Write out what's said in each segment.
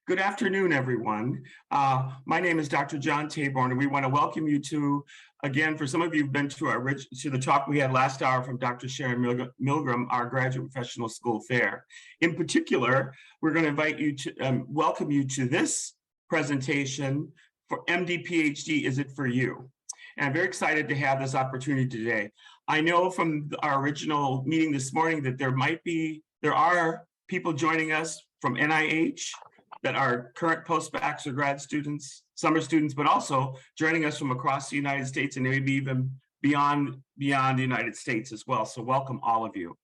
Good afternoon, everyone. My name is Dr. John Taborn, and we want to welcome you to, again, for some of you who've been to the talk we had last hour from Dr. Sharon Milgram, our Graduate Professional School Fair. In particular, we're going to invite you to welcome you to this presentation for MD PhD, Is It For You? And I'm very excited to have this opportunity today. I know from our original meeting this morning that there are people joining us from NIH that are current postbacks or grad students, summer students, but also joining us from across the United States and maybe even beyond the United States as well. So welcome all of you.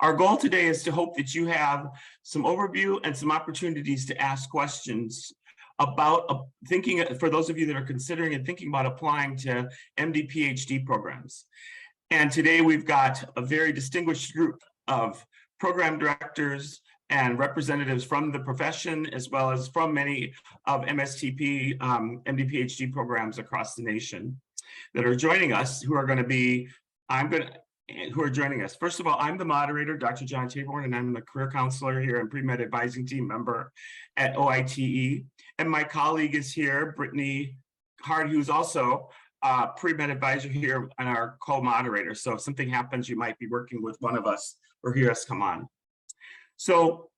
Our goal today is to hope that you have some overview and some opportunities to ask questions about thinking, for those of you that are considering and thinking about applying to MD PhD programs. And today we've got a very distinguished group of program directors and representatives from the profession, as well as from many of MSTP, MD PhD programs across the nation that are joining us, who are joining us. First of all, I'm the moderator, Dr. John Taborn, and I'm the career counselor here and pre-med advising team member at OITE. And my colleague is here, Brittany Hard, who's also pre-med advisor here and our co-moderator. So if something happens, you might be working with one of us or hear us come on. So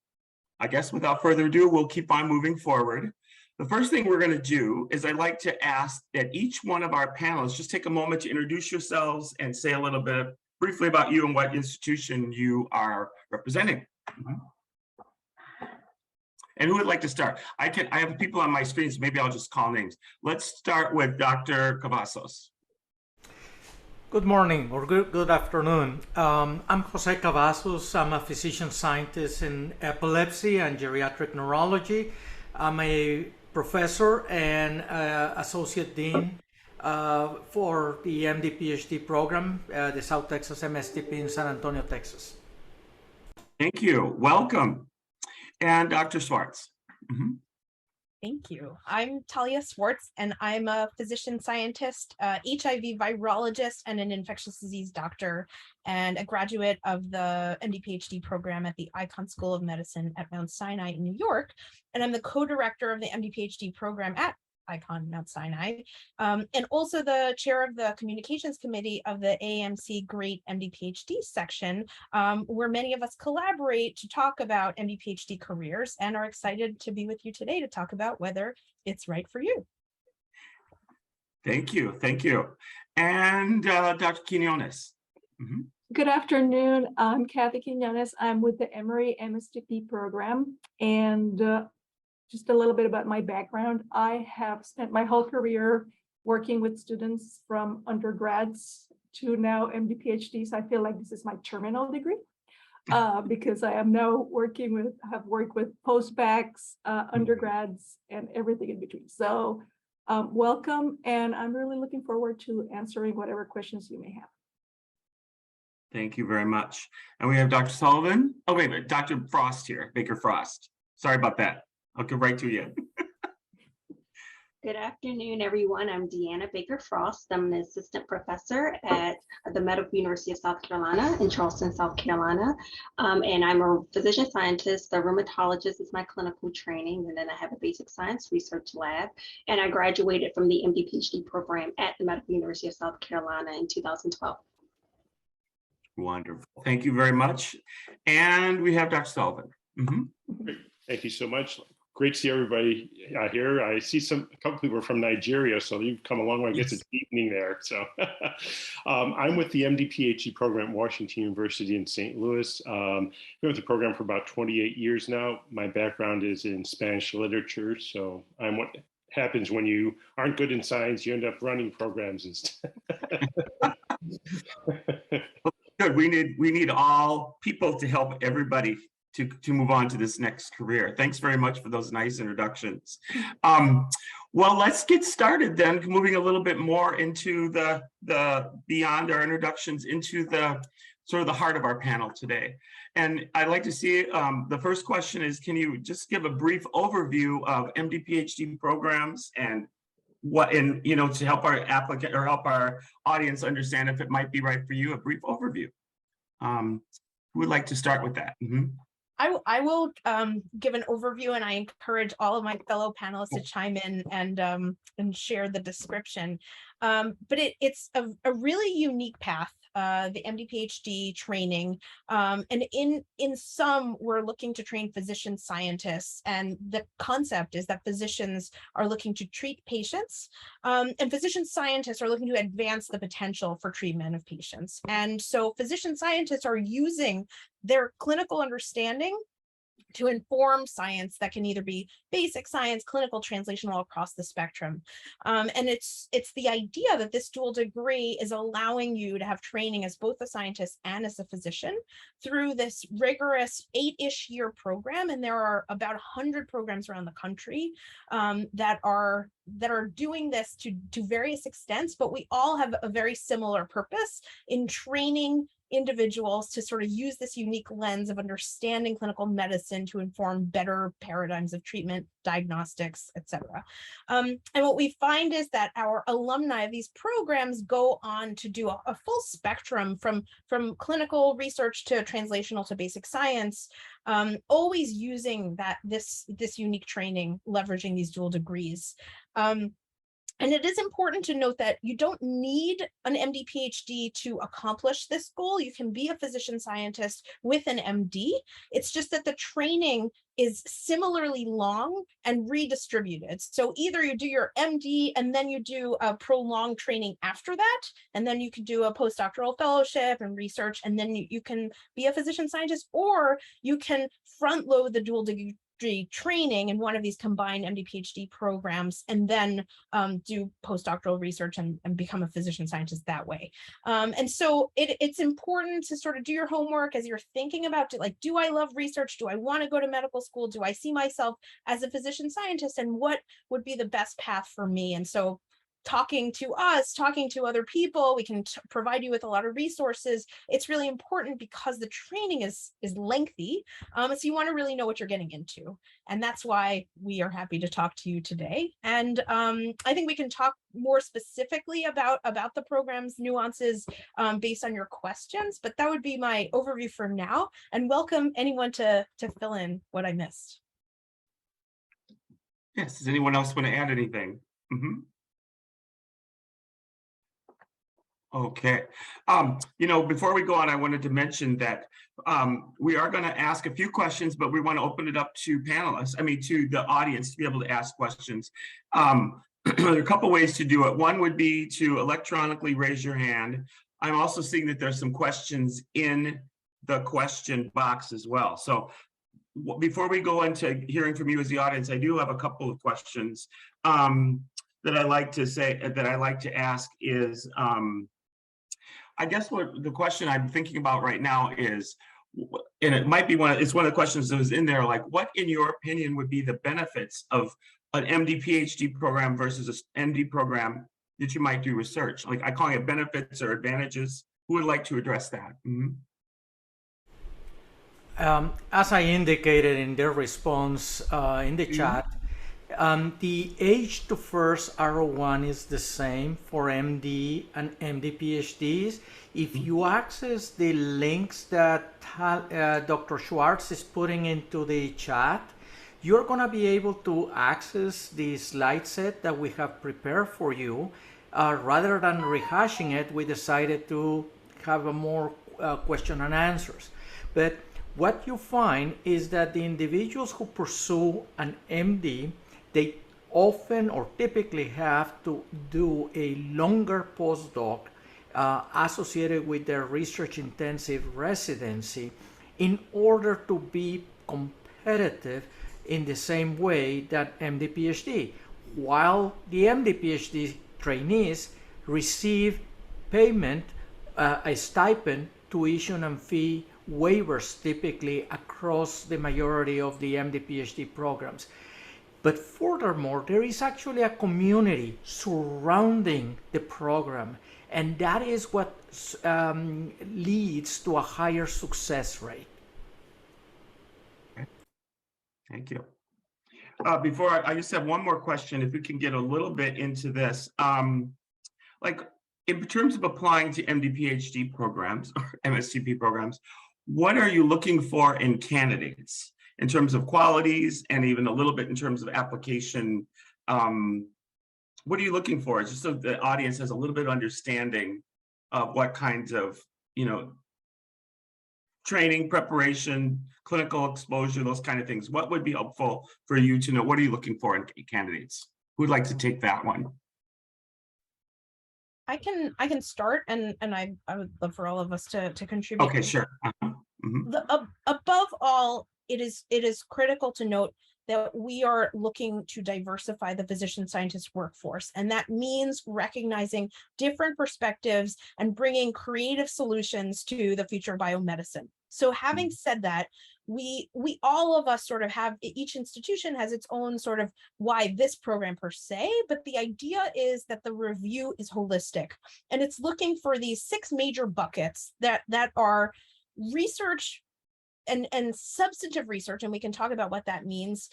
I guess without further ado, we'll keep on moving forward. The first thing we're going to do is I'd like to ask that each one of our panelists just take a moment to introduce yourselves and say a little bit briefly about you and what institution you are representing. And who would like to start? I have people on my screen, so maybe I'll just call names. Let's start with Dr. Cavazos. Good morning or good afternoon. I'm Jose Cavazos. I'm a physician scientist in epilepsy and geriatric neurology. I'm a professor and associate dean for the MD PhD program, the South Texas MSTP in San Antonio, Texas. Thank you. Welcome. And Dr. Swartz. Thank you. I'm Talia Swartz, and I'm a physician scientist, HIV virologist, and an infectious disease doctor, and a graduate of the MD PhD program at the Icahn School of Medicine at Mount Sinai in New York. And I'm the co-director of the MD PhD program at Icahn Mount Sinai, and also the chair of the communications committee of the AAMC Great MD PhD section, where many of us collaborate to talk about MD PhD careers, and are excited to be with you today to talk about whether it's right for you. Thank you. Thank you. And Dr. Quinones. Good afternoon. I'm Cathy Quinones. I'm with the Emory MSTP program, and just a little bit about my background. I have spent my whole career working with students from undergrads to now MD PhDs. I feel like this is my terminal degree because I am now have worked with postbacks, undergrads, and everything in between. So welcome, and I'm really looking forward to answering whatever questions you may have. Thank you very much. And we have Dr. Sullivan. Oh, wait a minute, Dr. Frost here, Baker Frost. Sorry about that. I'll get right to you. Good afternoon, everyone. I'm Deanna Baker Frost. I'm an assistant professor at the Medical University of South Carolina in Charleston, South Carolina. And I'm a physician scientist. A rheumatologist is my clinical training. And then I have a basic science research lab. And I graduated from the MD PhD program at the Medical University of South Carolina in 2012. Wonderful. Thank you very much. And we have Dr. Sullivan. Great. Thank you so much. Great to see everybody here. I see a couple people are from Nigeria, so you've come a long way. I guess it's evening there. So I'm with the MD PhD program at Washington University in St. Louis. Been with the program for about 28 years now. My background is in Spanish literature, so I'm what happens when you aren't good in science, you end up running programs instead. Good. We need all people to help everybody to move on to this next career. Thanks very much for those nice introductions. Well, let's get started then, moving a little bit more into the beyond our introductions into the sort of the heart of our panel today. And I'd like to see, the first question is, can you just give a brief overview of MD PhD programs and to help our applicant or help our audience understand if it might be right for you, a brief overview. Who would like to start with that? I will give an overview, and I encourage all of my fellow panelists to chime in and share the description. But it's a really unique path, the MD PhD training. And in some, we're looking to train physician scientists, and the concept is that physicians are looking to treat patients, and physician scientists are looking to advance the potential for treatment of patients. And so physician scientists are using their clinical understanding to inform science that can either be basic science, clinical, translational, across the spectrum. And it's the idea that this dual degree is allowing you to have training as both a scientist and as a physician through this rigorous 8-ish year program. And there are about 100 programs around the country that are doing this to various extents, but we all have a very similar purpose in training individuals to sort of use this unique lens of understanding clinical medicine to inform better paradigms of treatment, diagnostics, etc. And what we find is that our alumni of these programs go on to do a full spectrum from clinical research to translational to basic science, always using this unique training, leveraging these dual degrees. And it is important to note that you don't need an MD PhD to accomplish this goal. You can be a physician scientist with an MD. It's just that the training is similarly long and redistributed. So either you do your MD and then you do a prolonged training after that, and then you can do a postdoctoral fellowship and research, and then you can be a physician scientist, or you can front load the dual degree training in one of these combined MD PhD programs, and then do postdoctoral research and become a physician scientist that way. And so it's important to sort of do your homework as you're thinking about, do I love research? Do I want to go to medical school? Do I see myself as a physician scientist? And what would be the best path for me? And so talking to other people, we can provide you with a lot of resources. It's really important because the training is lengthy. So you want to really know what you're getting into. And that's why we are happy to talk to you today. And I think we can talk more specifically about the program's nuances based on your questions, but that would be my overview for now, and welcome anyone to fill in what I missed. Yes, does anyone else want to add anything? Mm-hmm. Okay. Before we go on, I wanted to mention that we are going to ask a few questions, but we want to open it up to panelists, to the audience to be able to ask questions. There are a couple ways to do it. One would be to electronically raise your hand. I'm also seeing that there's some questions in the question box as well. So before we go into hearing from you as the audience, I do have a couple of questions that I like to ask is, I guess what the question I'm thinking about right now is, and it might be it's one of the questions that was in there, like, what in your opinion would be the benefits of an MD PhD program versus an MD program that you might do research? Like, I call it benefits or advantages. Who would like to address that? Mm-hmm. As I indicated in their response in the chat, the age to first R01 is the same for MD and MD PhDs. If you access the links that Dr. Swartz is putting into the chat, you're going to be able to access the slide set that we have prepared for you. Rather than rehashing it, we decided to have a more question and answers. But what you find is that the individuals who pursue an MD, they often or typically have to do a longer postdoc associated with their research intensive residency in order to be competitive in the same way that MD PhD, while the MD PhD trainees receive payment, a stipend, tuition and fee waivers typically across the majority of the MD PhD programs. But furthermore, there is actually a community surrounding the program, and that is what leads to a higher success rate. Okay. Thank you. Before I just have one more question, if we can get a little bit into this. Like, in terms of applying to MD PhD programs or MSCP programs, what are you looking for in candidates in terms of qualities and even a little bit in terms of application? What are you looking for? Just so the audience has a little bit of understanding of what kinds of, training, preparation, clinical exposure, those kind of things. What would be helpful for you to know? What are you looking for in candidates? Who'd like to take that one? I can start, and I would love for all of us to contribute. Okay, sure. Mhm. Above all, it is critical to note that we are looking to diversify the physician scientist workforce, and that means recognizing different perspectives and bringing creative solutions to the future of biomedicine. So having said that, we all of us sort of have, each institution has its own sort of why this program per se, but the idea is that the review is holistic, and it's looking for these 6 major buckets that are research and substantive research, and we can talk about what that means,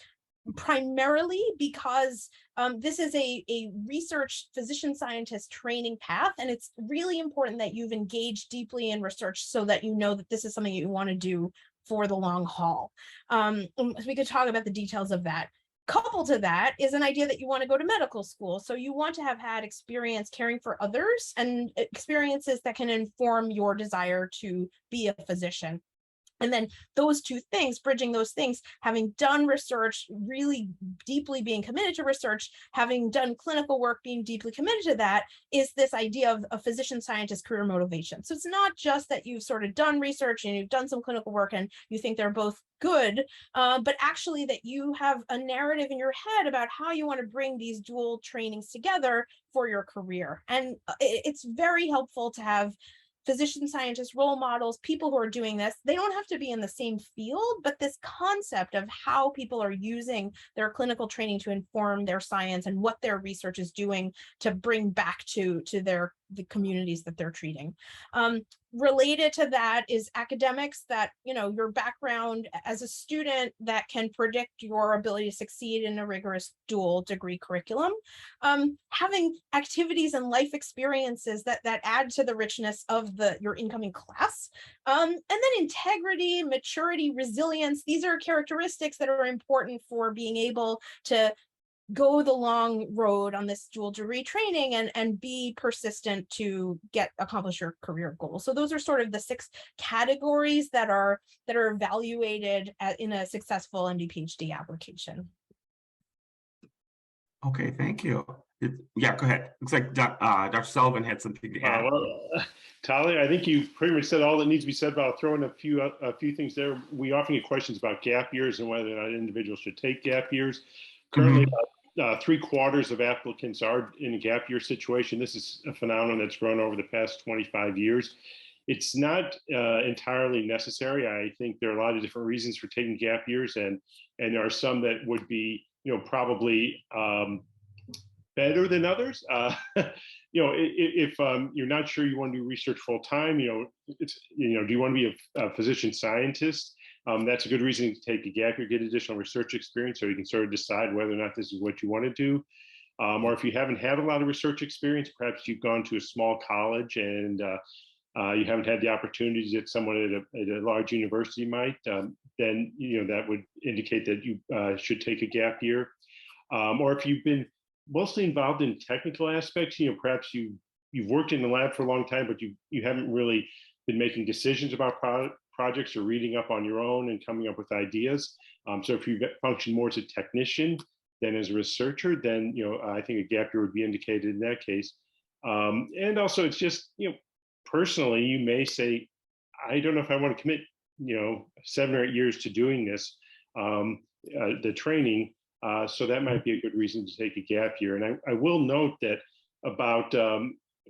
primarily because this is a research physician scientist training path, and it's really important that you've engaged deeply in research so that you know that this is something you want to do for the long haul. We could talk about the details of that. Coupled to that is an idea that you want to go to medical school. So you want to have had experience caring for others and experiences that can inform your desire to be a physician. And then those two things, bridging those things, having done research, really deeply being committed to research, having done clinical work, being deeply committed to that, is this idea of a physician scientist career motivation. So it's not just that you've sort of done research and you've done some clinical work and you think they're both good, but actually that you have a narrative in your head about how you want to bring these dual trainings together for your career. And it's very helpful to have physician scientists, role models, people who are doing this. They don't have to be in the same field, but this concept of how people are using their clinical training to inform their science and what their research is doing to bring back to the communities that they're treating. Related to that is academics, that, your background as a student that can predict your ability to succeed in a rigorous dual degree curriculum. Having activities and life experiences that add to the richness of your incoming class. And then integrity, maturity, resilience. These are characteristics that are important for being able to go the long road on this dual degree training and be persistent to accomplish your career goals. So those are sort of the 6 categories that are evaluated in a successful MD PhD application. Okay, thank you. Yeah, go ahead. Looks like Dr. Sullivan had something to add. Talia, I think you pretty much said all that needs to be said, but I'll throw in a few things there. We often get questions about gap years and whether or not individuals should take gap years. Currently, 3/4 of applicants are in a gap year situation. This is a phenomenon that's grown over the past 25 years. It's not entirely necessary. I think there are a lot of different reasons for taking gap years, and there are some that would be, probably better than others. If you're not sure you want to do research full time, do you want to be a physician scientist? That's a good reason to take a gap year, get additional research experience, so you can sort of decide whether or not this is what you want to do. Or if you haven't had a lot of research experience, perhaps you've gone to a small college and you haven't had the opportunities that someone at a large university might, then that would indicate that you should take a gap year. Or if you've been mostly involved in technical aspects, perhaps you've worked in the lab for a long time, but you haven't really been making decisions about projects or reading up on your own and coming up with ideas. So if you function more as a technician than as a researcher, then I think a gap year would be indicated in that case. And also, it's just personally, you may say, I don't know if I want to commit 7 or 8 years to doing this, the training. So that might be a good reason to take a gap year. And I will note that about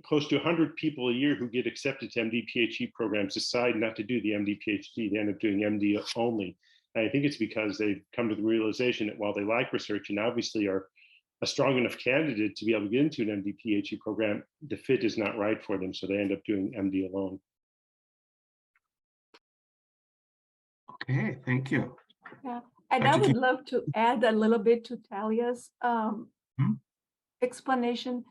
close to 100 people a year who get accepted to MD PhD programs decide not to do the MD PhD. They end up doing MD only. And I think it's because they've come to the realization that while they like research and obviously are a strong enough candidate to be able to get into an MD PhD program, the fit is not right for them. So they end up doing MD alone. Okay, thank you. Yeah, and I would love to add a little bit to Talia's explanation.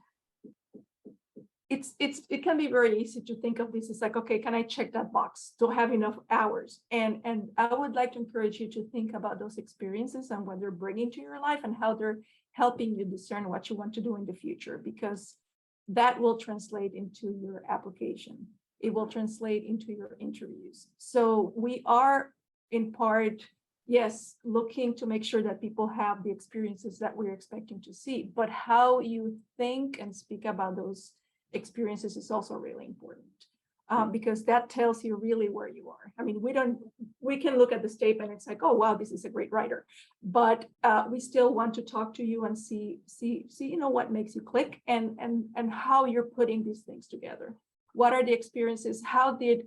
it can be very easy to think of this as like, okay, can I check that box? Do I have enough hours? And I would like to encourage you to think about those experiences and what they're bringing to your life and how they're helping you discern what you want to do in the future, because that will translate into your application. It will translate into your interviews. So we are in part, yes, looking to make sure that people have the experiences that we're expecting to see, but how you think and speak about those experiences is also really important, because that tells you really where you are. I mean, we can look at the statement and it's like, oh, wow, this is a great writer, but we still want to talk to you and see, what makes you click and how you're putting these things together. What are the experiences? How did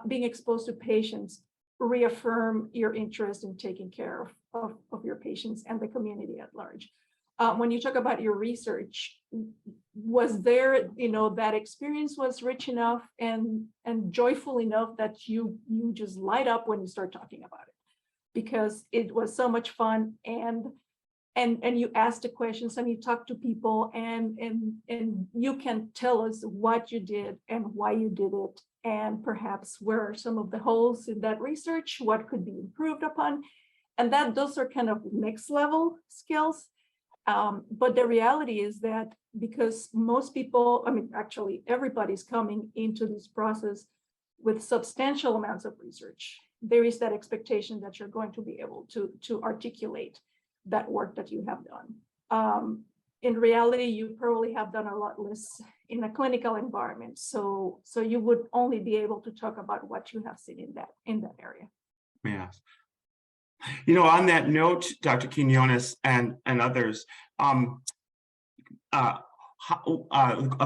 being exposed to patients reaffirm your interest in taking care of your patients and the community at large? When you talk about your research, was there, that experience was rich enough and joyful enough that you just light up when you start talking about it, because it was so much fun, and you ask the questions and you talk to people and you can tell us what you did and why you did it, and perhaps where are some of the holes in that research, what could be improved upon, and those are kind of next level skills. But the reality is that because most people, actually everybody's coming into this process with substantial amounts of research, there is that expectation that you're going to be able to articulate that work that you have done. In reality, you probably have done a lot less in a clinical environment. So you would only be able to talk about what you have seen in that area. Yes. On that note, Dr. Quinones and others, a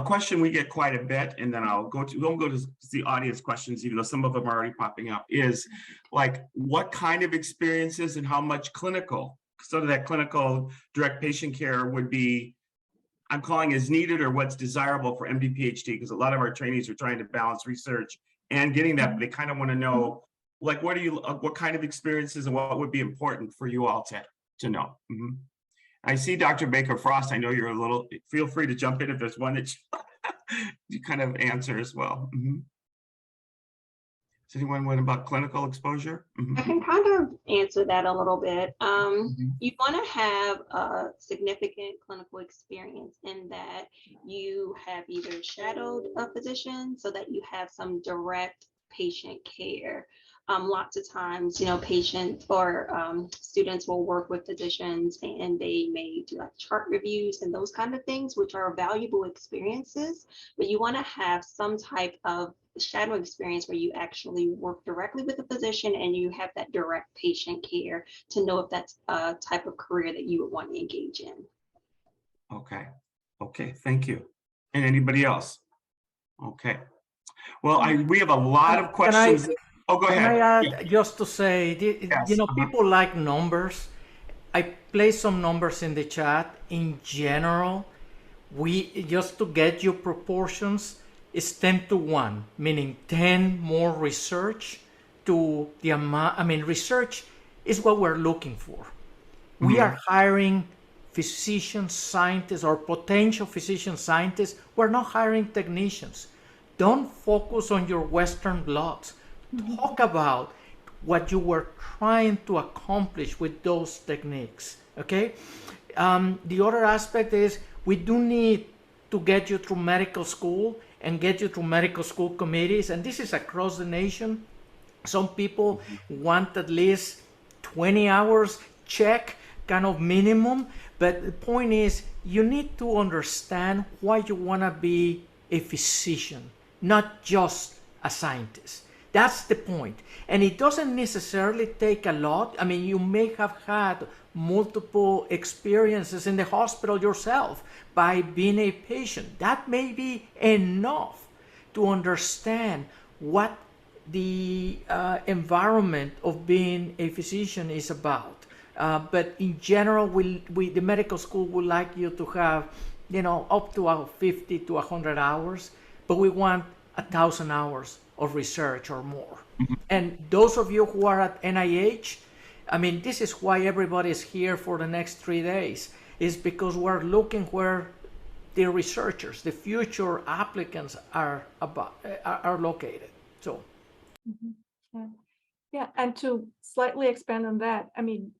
question we get quite a bit, and then we'll go to the audience questions, even though some of them are already popping up, is like, what kind of experiences and how much clinical, sort of that clinical direct patient care would be, I'm calling is needed, or what's desirable for MD PhD, because a lot of our trainees are trying to balance research and getting that, but they kind of want to know, like, what kind of experiences and what would be important for you all to know? Mm-hmm. I see Dr. Baker Frost. I know you're feel free to jump in if there's one that you kind of answer as well. Mm-hmm. Does anyone want about clinical exposure? Mm-hmm. I can kind of answer that a little bit. You want to have a significant clinical experience in that you have either shadowed a physician so that you have some direct patient care. Lots of times, patients or students will work with physicians and they may do like chart reviews and those kind of things, which are valuable experiences, but you want to have some type of shadow experience where you actually work directly with a physician and you have that direct patient care to know if that's a type of career that you would want to engage in. Okay, thank you. And anybody else? Okay. Well, we have a lot of questions. Oh, go ahead. Can I add just to say, Yes. People like numbers. I placed some numbers in the chat. In general, just to get you proportions, it's 10-1, meaning 10 more research to the amount. Research is what we're looking for. We are hiring physician scientists or potential physician scientists. We're not hiring technicians. Don't focus on your Western blots. Talk about what you were trying to accomplish with those techniques, okay? The other aspect is we do need to get you through medical school and get you through medical school committees, and this is across the nation. Some people want at least 20 hours check, kind of minimum, but the point is you need to understand why you want to be a physician, not just a scientist. That's the point. And it doesn't necessarily take a lot. You may have had multiple experiences in the hospital yourself by being a patient. That may be enough to understand what the environment of being a physician is about. But in general, the medical school would like you to have, up to 50 to 100 hours, but we want 1,000 hours of research or more. And those of you who are at NIH, this is why everybody is here for the next 3 days, is because we're looking where the researchers, the future applicants are located. So. Yeah. Yeah, and to slightly expand on that, I mean,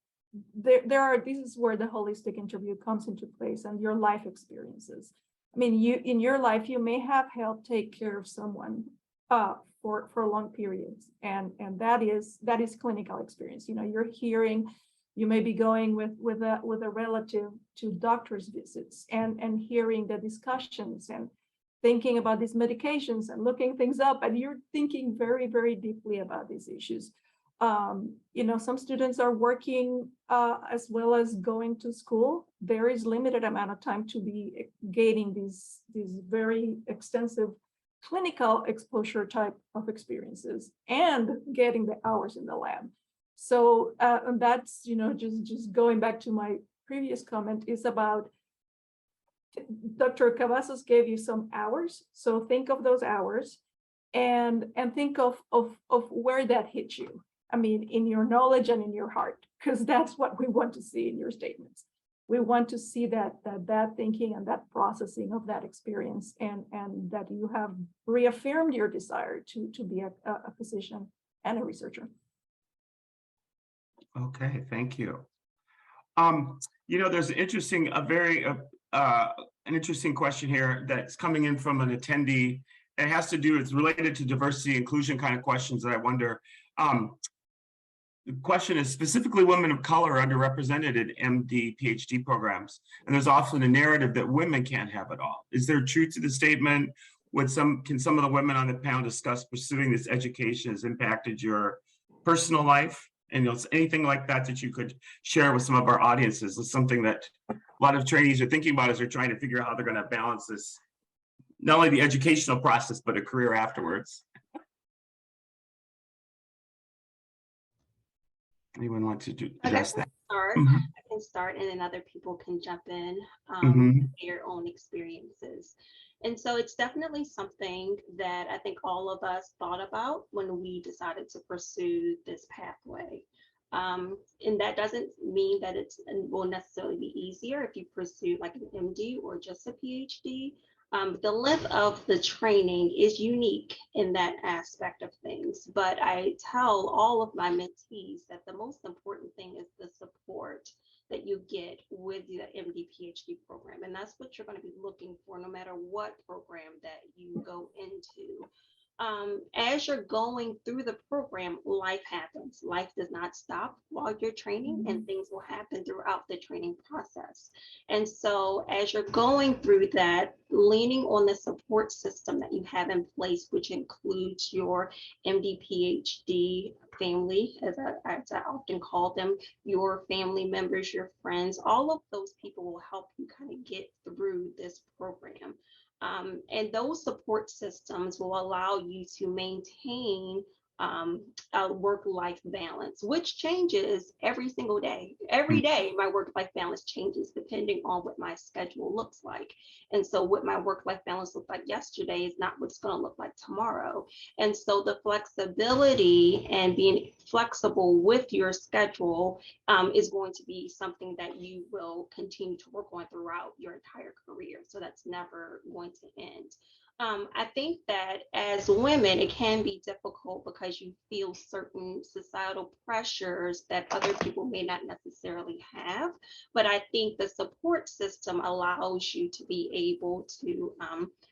this is where the holistic interview comes into place and your life experiences. I mean, in your life, you may have helped take care of someone for long periods, and that is clinical experience. You know, you're hearing, you may be going with a relative to doctor's visits and hearing the discussions and thinking about these medications and looking things up, and you're thinking very, very deeply about these issues. You know, some students are working as well as going to school. There is limited amount of time to be gaining these very extensive clinical exposure type of experiences and getting the hours in the lab. So and that's, you know, just going back to my previous comment, is about Dr. Cavazos gave you some hours. So think of those hours and think of where that hits you. I mean, in your knowledge and in your heart, because that's what we want to see in your statements. We want to see that thinking and that processing of that experience, and that you have reaffirmed your desire to be a physician and a researcher. Okay, thank you. You know, there's an interesting question here that's coming in from an attendee. It has to do, it's related to diversity inclusion kind of questions that I wonder. The question is, specifically women of color are underrepresented in MD, PhD programs, and there's often a narrative that women can't have it all. Is there truth to the statement? Can some of the women on the panel discuss pursuing this education has impacted your personal life? And you know, anything like that you could share with some of our audiences is something that a lot of trainees are thinking about as they're trying to figure out how they're going to balance this, not only the educational process, but a career afterwards. Anyone want to address that? I can start, and then other people can jump in their own experiences. And so it's definitely something that I think all of us thought about when we decided to pursue this pathway. And that doesn't mean that it will necessarily be easier if you pursue like an MD or just a PhD. The length of the training is unique in that aspect of things, but I tell all of my mentees that the most important thing is the support that you get with the MD PhD program. And that's what you're going to be looking for no matter what program that you go into. As you're going through the program, life happens. Life does not stop while you're training, and things will happen throughout the training process. And so as you're going through that, leaning on the support system that you have in place, which includes your MD, PhD family, as I often call them, your family members, your friends, all of those people will help you kind of get through this program. And those support systems will allow you to maintain a work-life balance, which changes every single day. Every day, my work-life balance changes depending on what my schedule looks like. And so what my work-life balance looked like yesterday is not what's going to look like tomorrow. And so the flexibility and being flexible with your schedule is going to be something that you will continue to work on throughout your entire career. So that's never going to end. I think that as women, it can be difficult because you feel certain societal pressures that other people may not necessarily have. But I think the support system allows you to be able to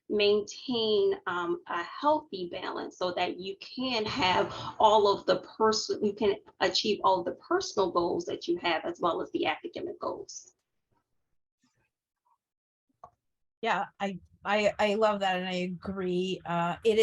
maintain a healthy balance so that you can have you can achieve all of the personal goals that you have as well as the academic goals. Yeah, I love that, and I agree. It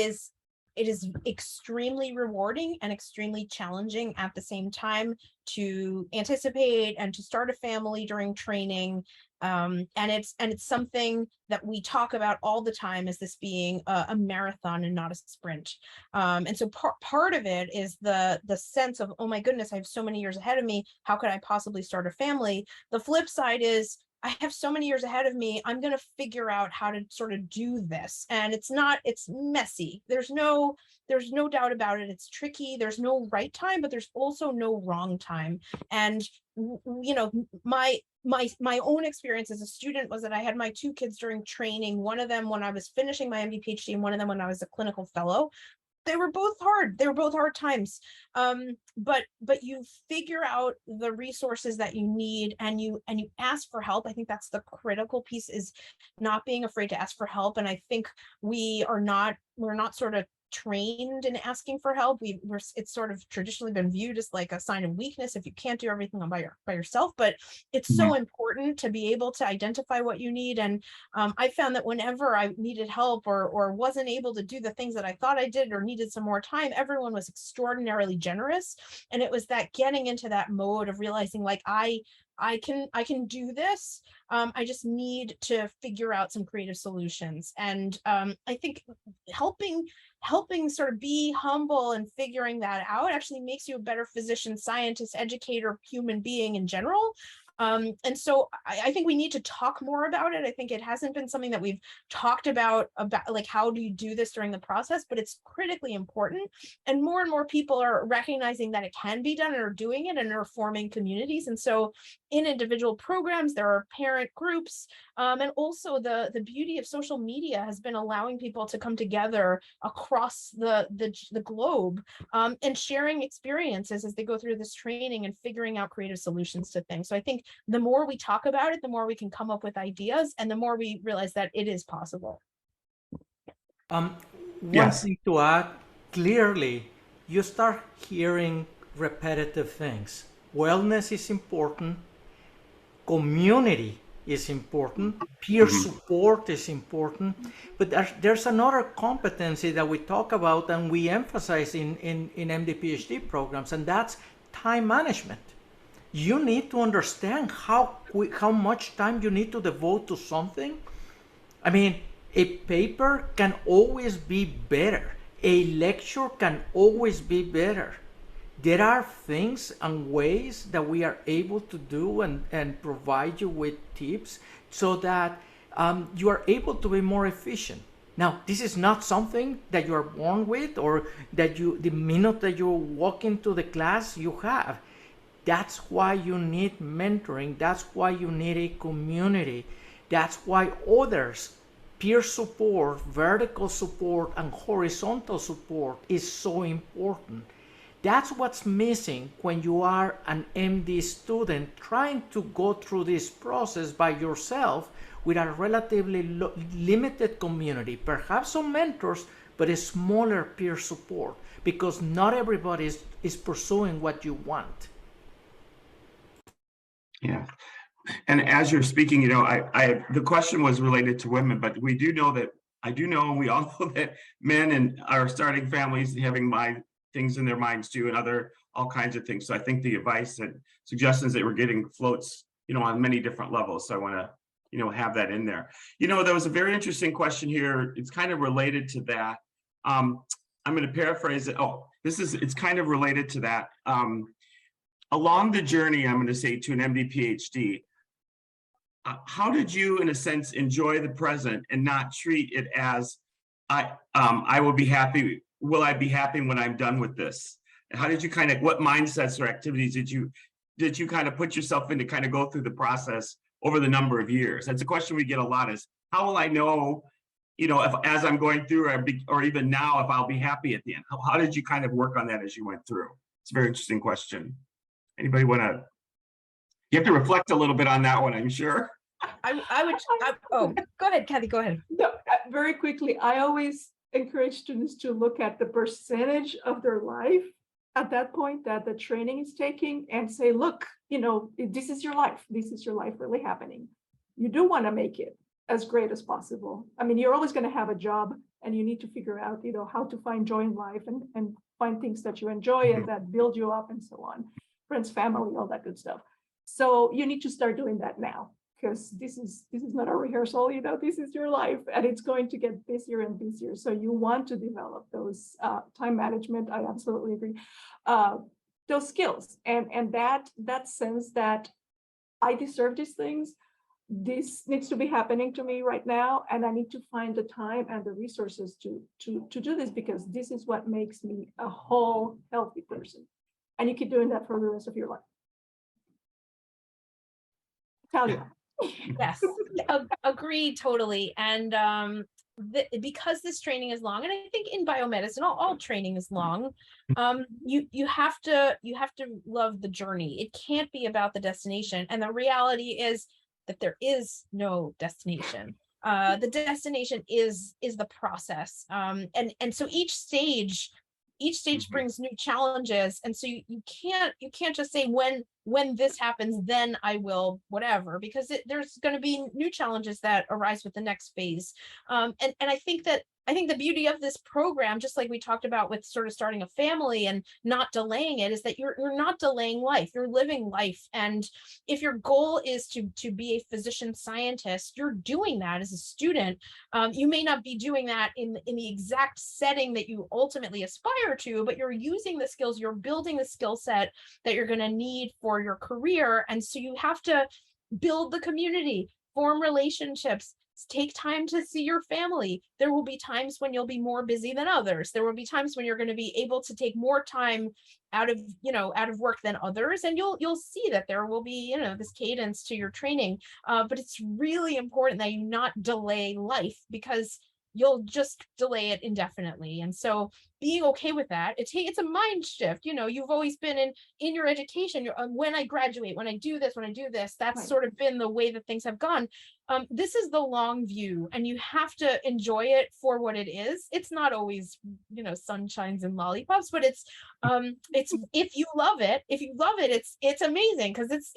is extremely rewarding and extremely challenging at the same time to anticipate and to start a family during training. And it's something that we talk about all the time as this being a marathon and not a sprint. And so part of it is the sense of, oh my goodness, I have so many years ahead of me. How could I possibly start a family? The flip side is, I have so many years ahead of me. I'm going to figure out how to sort of do this. And it's messy. There's no doubt about it. It's tricky. There's no right time, but there's also no wrong time. And, you know, my my own experience as a student was that I had my two kids during training, one of them when I was finishing my MD PhD and one of them when I was a clinical fellow. They were both hard. They were both hard times. But you figure out the resources that you need and you ask for help. I think that's the critical piece, is not being afraid to ask for help. And I think we're not sort of trained in asking for help. It's sort of traditionally been viewed as like a sign of weakness if you can't do everything by yourself, but it's so important to be able to identify what you need. And I found that whenever I needed help or wasn't able to do the things that I thought I did or needed some more time, everyone was extraordinarily generous. And it was that getting into that mode of realizing like, I can do this. I just need to figure out some creative solutions. And I think helping sort of be humble and figuring that out actually makes you a better physician, scientist, educator, human being in general. And so I think we need to talk more about it. I think it hasn't been something that we've talked about like, how do you do this during the process, but it's critically important. And more people are recognizing that it can be done and are doing it and are forming communities. And so in individual programs, there are parent groups. And also the beauty of social media has been allowing people to come together across the globe and sharing experiences as they go through this training and figuring out creative solutions to things. So I think the more we talk about it, the more we can come up with ideas and the more we realize that it is possible. One Yes. thing to add, clearly, you start hearing repetitive things. Wellness is important. Community is important. Peer support is important. But there's another competency that we talk about and we emphasize in MD PhD programs, and that's time management. You need to understand how much time you need to devote to something. I mean, a paper can always be better. A lecture can always be better. There are things and ways that we are able to do and provide you with tips so that you are able to be more efficient. Now, this is not something that you are born with or that the minute that you walk into the class, you have. That's why you need mentoring. That's why you need a community. That's why others, peer support, vertical support, and horizontal support is so important. That's what's missing when you are an MD student trying to go through this process by yourself with a relatively limited community, perhaps some mentors, but a smaller peer support, because not everybody is pursuing what you want. Yeah. And as you're speaking, the question was related to women, but we do know that we all know that men are starting families, having things in their minds too, and all kinds of things. So I think the advice and suggestions that we're getting floats, on many different levels. So I want to, have that in there. There was a very interesting question here. It's kind of related to that. I'm going to paraphrase it. It's kind of related to that. Along the journey, I'm going to say, to an MD PhD, how did you, in a sense, enjoy the present and not treat it as, I will be happy. Will I be happy when I'm done with this? How did you what mindsets or activities did you kind of put yourself in to kind of go through the process over the number of years? That's a question we get a lot, is how will I know, if as I'm going through or even now, if I'll be happy at the end? How did you kind of work on that as you went through? It's a very interesting question. Anybody want to? You have to reflect a little bit on that one, I'm sure. Go ahead, Cathy, go ahead. No, very quickly, I always encourage students to look at the percentage of their life at that point that the training is taking and say, look, this is your life. This is your life really happening. You do want to make it as great as possible. I mean, you're always going to have a job and you need to figure out, how to find joy in life and find things that you enjoy and that build you up and so on. Friends, family, all that good stuff. So you need to start doing that now, because this is not a rehearsal, this is your life and it's going to get busier and busier. So you want to develop those time management. I absolutely agree. Those skills and that sense that I deserve these things. This needs to be happening to me right now, and I need to find the time and the resources to do this, because this is what makes me a whole healthy person. And you keep doing that for the rest of your life. Talia. Yes, agreed totally. And because this training is long, and I think in biomedicine, all training is long, you have to love the journey. It can't be about the destination. And the reality is that there is no destination. The destination is the process. And so each stage brings new challenges, and so you can't just say when this happens then I will whatever, because there's going to be new challenges that arise with the next phase. And I think the beauty of this program, just like we talked about with sort of starting a family and not delaying it, is that you're not delaying life, you're living life. And if your goal is to be a physician scientist, you're doing that as a student. You may not be doing that in the exact setting that you ultimately aspire to, but you're using the skills, you're building the skill set that you're going to need for your career. And so you have to build the community, form relationships, take time to see your family. There will be times when you'll be more busy than others. There will be times when you're going to be able to take more time out of work than others, and you'll see that there will be this cadence to your training. But it's really important that you not delay life, because you'll just delay it indefinitely. And so being okay with that, it's a mind shift. You've always been in your education, when I graduate, when I do this, that's Right. sort of been the way that things have gone. This is the long view, and you have to enjoy it for what it is. It's not always sunshines and lollipops, but it's if you love it, it's amazing, because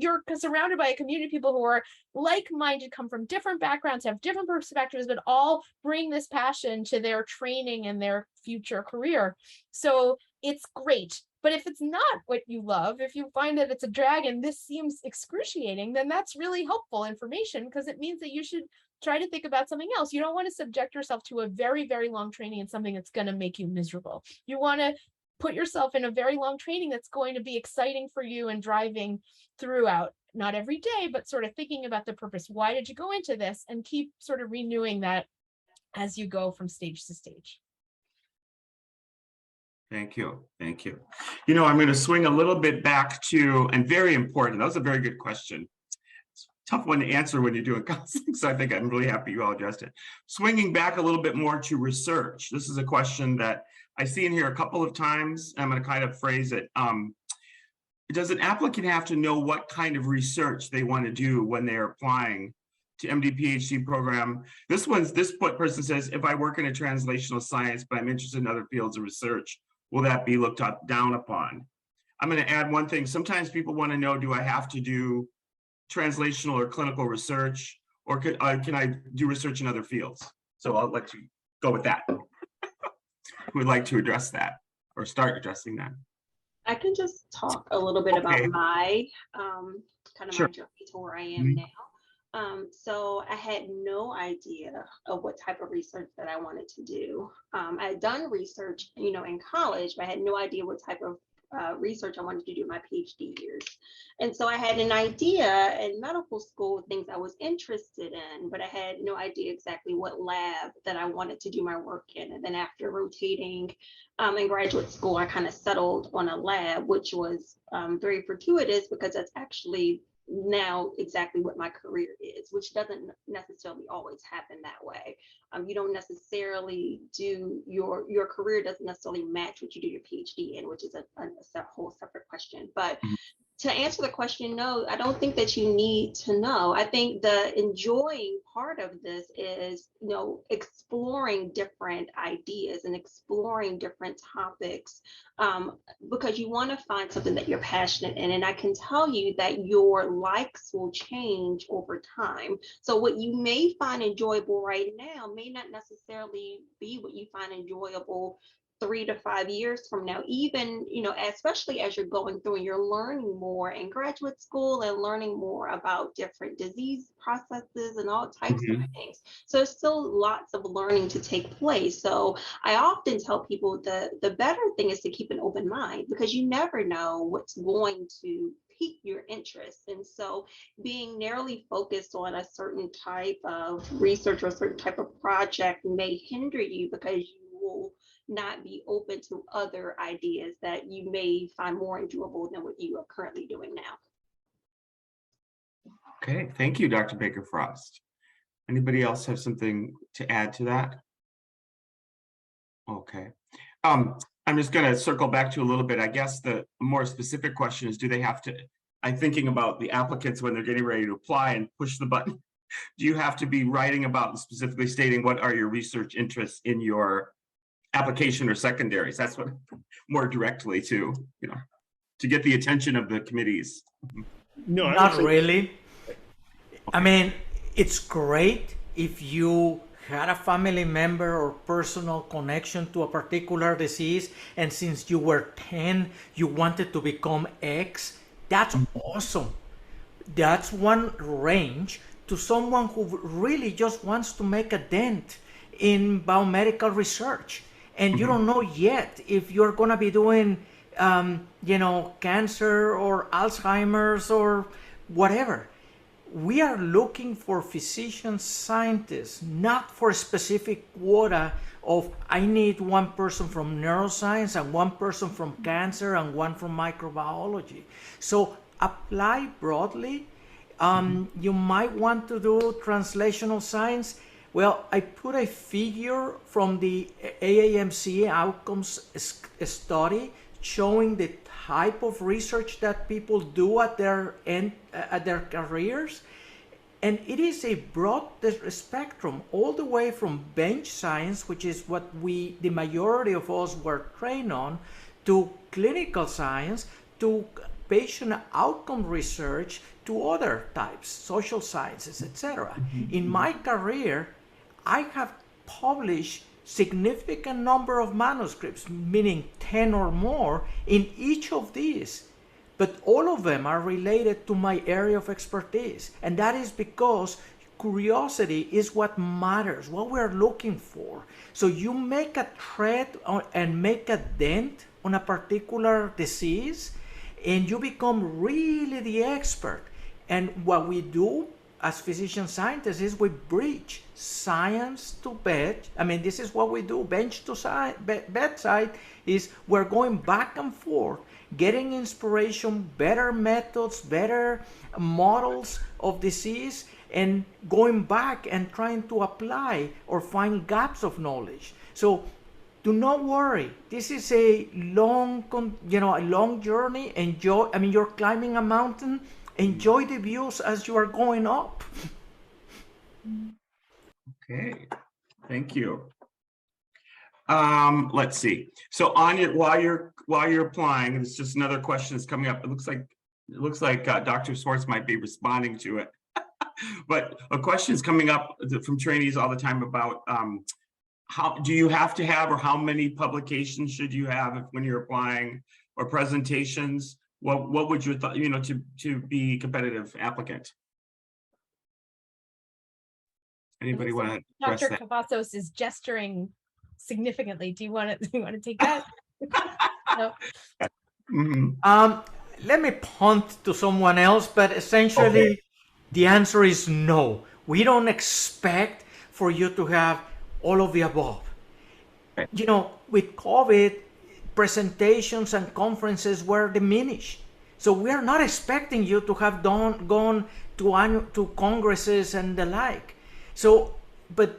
you're surrounded by a community of people who are like-minded, come from different backgrounds, have different perspectives, but all bring this passion to their training and their future career. So it's great. But if it's not what you love, if you find that it's a drag and this seems excruciating, then that's really helpful information, because it means that you should try to think about something else. You don't want to subject yourself to a very, very long training in something that's going to make you miserable. You want to put yourself in a very long training that's going to be exciting for you and driving throughout, not every day, but sort of thinking about the purpose. Why did you go into this? And keep sort of renewing that as you go from stage to stage. Thank you. Thank you. I'm going to swing a little bit back to, and very important, that was a very good question. It's a tough one to answer when you're doing counseling, so I think I'm really happy you all addressed it. Swinging back a little bit more to research. This is a question that I see in here a couple of times. I'm going to kind of phrase it. Does an applicant have to know what kind of research they want to do when they're applying to MD PhD program? This person says, if I work in a translational science, but I'm interested in other fields of research, will that be looked down upon? I'm going to add one thing. Sometimes people want to know, do I have to do translational or clinical research, or can I do research in other fields? So I'll let you go with that. Who would like to address that or start addressing that? I can just talk a little bit about my kind of my journey to where I am now. So I had no idea of what type of research that I wanted to do. I had done research, in college, but I had no idea what type of research I wanted to do in my PhD years. And so I had an idea in medical school, things I was interested in, but I had no idea exactly what lab that I wanted to do my work in. And then after rotating in graduate school, I kind of settled on a lab, which was very fortuitous, because that's actually now exactly what my career is, which doesn't necessarily always happen that way. You don't necessarily do your career doesn't necessarily match what you do your PhD in, which is a whole separate question. But to answer the question, no, I don't think that you need to know. I think the enjoying part of this is, exploring different ideas and exploring different topics, because you want to find something that you're passionate in. And I can tell you that your likes will change over time. So what you may find enjoyable right now may not necessarily be what you find enjoyable 3 to 5 years from now, even, especially as you're going through and you're learning more in graduate school and learning more about different disease processes and all types of things. So there's still lots of learning to take place. So I often tell people the better thing is to keep an open mind, because you never know what's going to pique your interest. And so being narrowly focused on a certain type of research or a certain type of project may hinder you, because you will not be open to other ideas that you may find more enjoyable than what you are currently doing now. Okay, thank you, Dr. Baker Frost. Anybody else have something to add to that? Okay. I'm just going to circle back to a little bit. I guess the more specific question is, do they have to, I'm thinking about the applicants when they're getting ready to apply and push the button. Do you have to be writing about and specifically stating what are your research interests in your application or secondaries? That's what more directly to, to get the attention of the committees. No, Not really. I mean, it's great if you had a family member or personal connection to a particular disease, and since you were 10, you wanted to become X. That's awesome. That's one range to someone who really just wants to make a dent in biomedical research. And you don't know yet if you're going to be doing, cancer or Alzheimer's or whatever. We are looking for physician scientists, not for a specific quota of I need one person from neuroscience and one person from cancer and one from microbiology. So apply broadly. You might want to do translational science. Well, I put a figure from the AAMC outcomes study showing the type of research that people do at their end, at their careers, and it is a broad spectrum, all the way from bench science, which is what the majority of us were trained on, to clinical science, to patient outcome research, to other types, social sciences, etc. In my career, I have published significant number of manuscripts, meaning 10 or more in each of these, but all of them are related to my area of expertise, and that is because curiosity is what matters, what we're looking for. So you make a thread and make a dent on a particular disease, and you become really the expert. And what we do as physician scientists is we bridge science to bed. I mean, this is what we do. Bench to bedside is we're going back and forth, getting inspiration, better methods, better models of disease, and going back and trying to apply or find gaps of knowledge. So do not worry. This is a long, a long journey. Enjoy. I mean, you're climbing a mountain. Enjoy the views as you are going up. Okay, thank you. Let's see. So on your while you're applying, it's just another question that's coming up. It looks like Dr. Swartz might be responding to it. But a question is coming up from trainees all the time about how do you have to have, or how many publications should you have when you're applying, or presentations? What would you to be competitive applicant? Anybody want to address Dr. that? Cavazos is gesturing significantly. Do you want to take that? No. Let me punt to someone else, but essentially the answer is no. We don't expect for you to have all of the above. Right. With COVID, presentations and conferences were diminished. So we are not expecting you to have gone to congresses and the like. So, but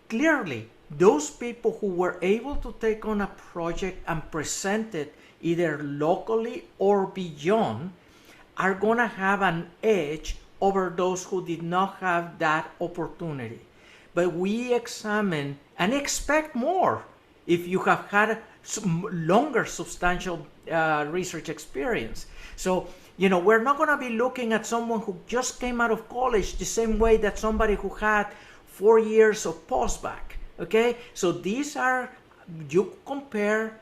clearly, those people who were able to take on a project and present it either locally or beyond are going to have an edge over those who did not have that opportunity. But we examine and expect more if you have had longer substantial research experience. So, we're not going to be looking at someone who just came out of college the same way that somebody who had 4 years of postbac. Okay, so these are, you compare,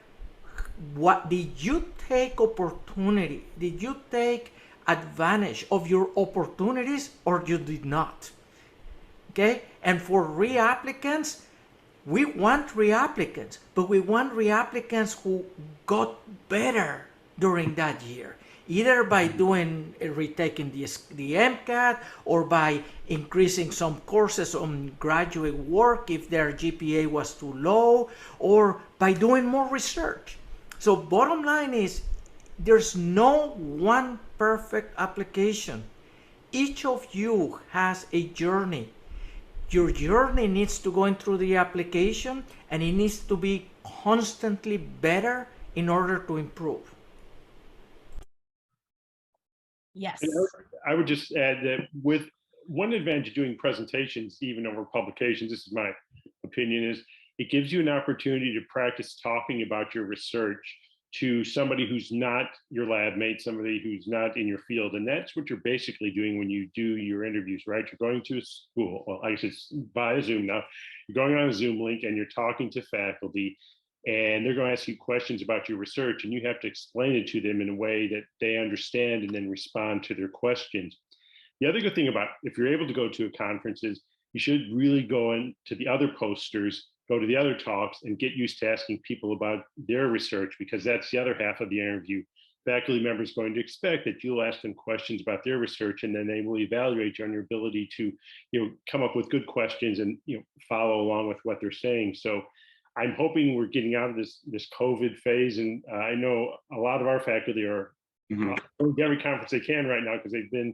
what did you take opportunity? Did you take advantage of your opportunities, or you did not? Okay, and for reapplicants, we want reapplicants, but we want reapplicants who got better during that year, either by retaking the MCAT, or by increasing some courses on graduate work if their GPA was too low, or by doing more research. So bottom line is, there's no one perfect application. each of you has a journey. Your journey needs to go in through the application, and it needs to be constantly better in order to improve. Yes. And I would just add that with one advantage of doing presentations, even over publications, this is my opinion, is it gives you an opportunity to practice talking about your research to somebody who's not your lab mate, somebody who's not in your field. And that's what you're basically doing when you do your interviews, right? You're going to a school, well, I guess it's via Zoom now. You're going on a Zoom link and you're talking to faculty, and they're going to ask you questions about your research, and you have to explain it to them in a way that they understand and then respond to their questions. The other good thing about if you're able to go to a conference is you should really go into the other posters, go to the other talks, and get used to asking people about their research, because that's the other half of the interview. Faculty members going to expect that you'll ask them questions about their research, and then they will evaluate you on your ability to, come up with good questions and, follow along with what they're saying. So I'm hoping we're getting out of this COVID phase, and I know a lot of our faculty are going to every conference they can right now because they've been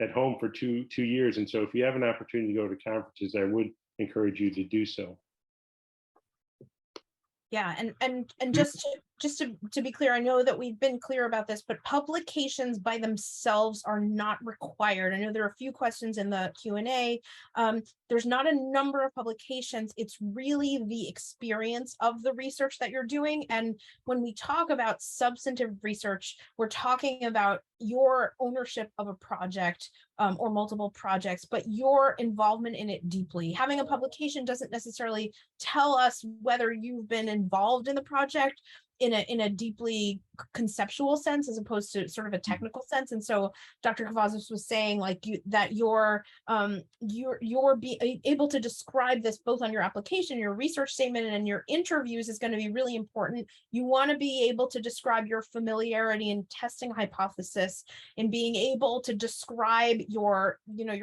at home for two years. And so if you have an opportunity to go to conferences, I would encourage you to do so. Yeah, and just to be clear, I know that we've been clear about this, but publications by themselves are not required. I know there are a few questions in the Q&A. There's not a number of publications. It's really the experience of the research that you're doing. And when we talk about substantive research, we're talking about your ownership of a project or multiple projects, but your involvement in it deeply. Having a publication doesn't necessarily tell us whether you've been involved in the project in a deeply conceptual sense as opposed to sort of a technical sense. And so Dr. Cavazos was saying that you're able to describe this both on your application, your research statement, and your interviews is going to be really important. You want to be able to describe your familiarity in testing hypothesis, and being able to describe your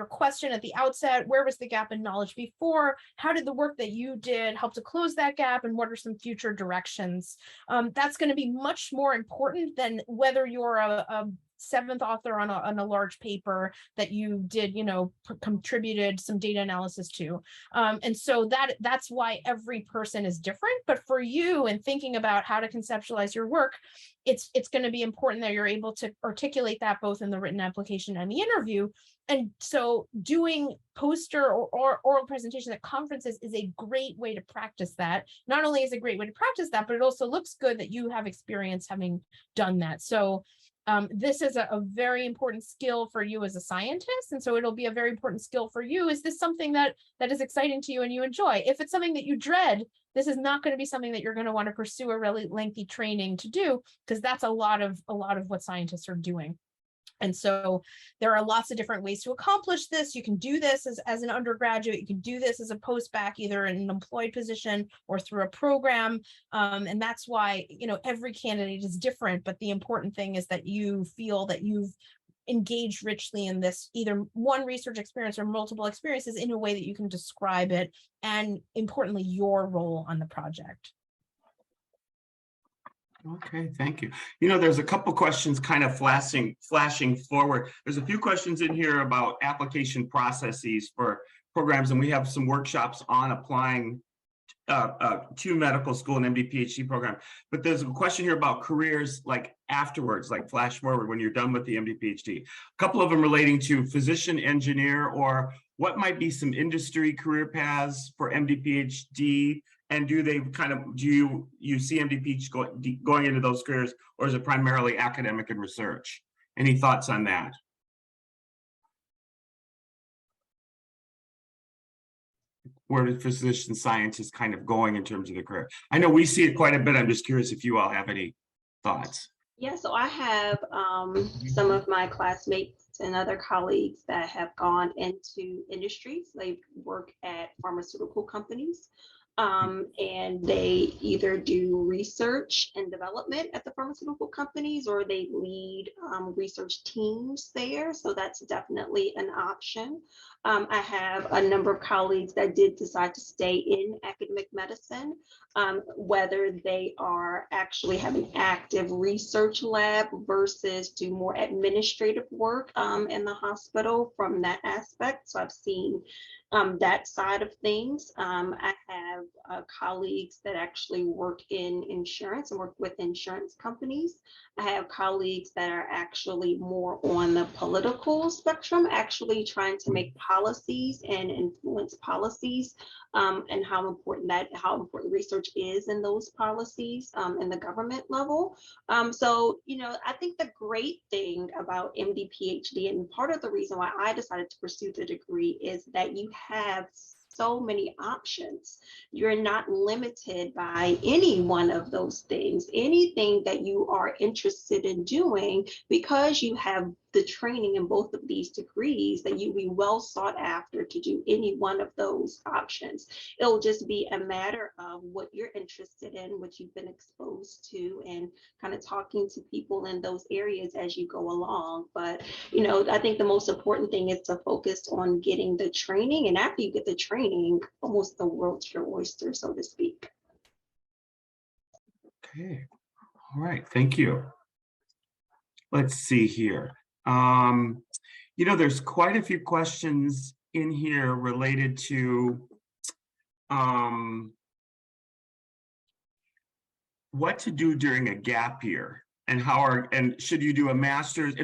question at the outset. Where was the gap in knowledge before? How did the work that you did help to close that gap? And what are some future directions? That's going to be much more important than whether you're a seventh author on a large paper that you did, contributed some data analysis to. And so that's why every person is different. But for you, in thinking about how to conceptualize your work, it's going to be important that you're able to articulate that both in the written application and the interview. And so doing poster or oral presentation at conferences is a great way to practice that. Not only is it a great way to practice that, but it also looks good that you have experience having done that. So this is a very important skill for you as a scientist. And so it'll be a very important skill for you. Is this something that is exciting to you and you enjoy? If it's something that you dread, this is not going to be something that you're going to want to pursue a really lengthy training to do, because that's a lot of what scientists are doing. And so there are lots of different ways to accomplish this. You can do this as an undergraduate. You can do this as a post-bac, either in an employed position or through a program. And that's why, every candidate is different. But the important thing is that you feel that you've engaged richly in this, either one research experience or multiple experiences, in a way that you can describe it, and importantly, your role on the project. Okay, thank you. There's a couple questions kind of flashing forward. There's a few questions in here about application processes for programs, and we have some workshops on applying to medical school and MD PhD program. But there's a question here about careers like afterwards, like flash forward when you're done with the MD PhD. A couple of them relating to physician, engineer, or what might be some industry career paths for MD PhD. And do you see MD PhD going into those careers, or is it primarily academic and research? Any thoughts on that? Where do physician scientists kind of going in terms of their career? I know we see it quite a bit. I'm just curious if you all have any thoughts. Yeah, so I have some of my classmates and other colleagues that have gone into industries. They work at pharmaceutical companies. And they either do research and development at the pharmaceutical companies, or they lead research teams there. So that's definitely an option. I have a number of colleagues that did decide to stay in academic medicine. whether they are actually have an active research lab versus do more administrative work in the hospital from that aspect. So I've seen that side of things. I have colleagues that actually work in insurance and work with insurance companies. I have colleagues that are actually more on the political spectrum, actually trying to make policies and influence policies, and how important research is in those policies in the government level. So, I think the great thing about MD PhD, and part of the reason why I decided to pursue the degree, is that you have so many options. You're not limited by any one of those things. Anything that you are interested in doing, because you have the training in both of these degrees, that you be well sought after to do any one of those options. It'll just be a matter of what you're interested in, what you've been exposed to, and kind of talking to people in those areas as you go along. But, I think the most important thing is to focus on getting the training. And after you get the training, almost the world's your oyster, so to speak. Okay. All right. Thank you. Let's see here. There's quite a few questions in here related to what to do during a gap year, and should you do a master's?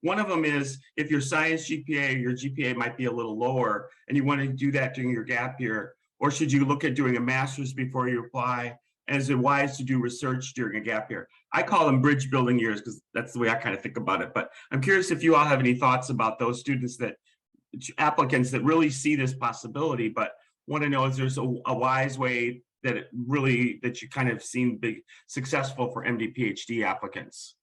One of them is if your science GPA, your GPA might be a little lower and you want to do that during your gap year, or should you look at doing a master's before you apply? And is it wise to do research during a gap year? I call them bridge building years because that's the way I kind of think about it. But I'm curious if you all have any thoughts about those applicants that really see this possibility, but want to know if there's a wise way that you kind of seen big successful for MD PhD applicants.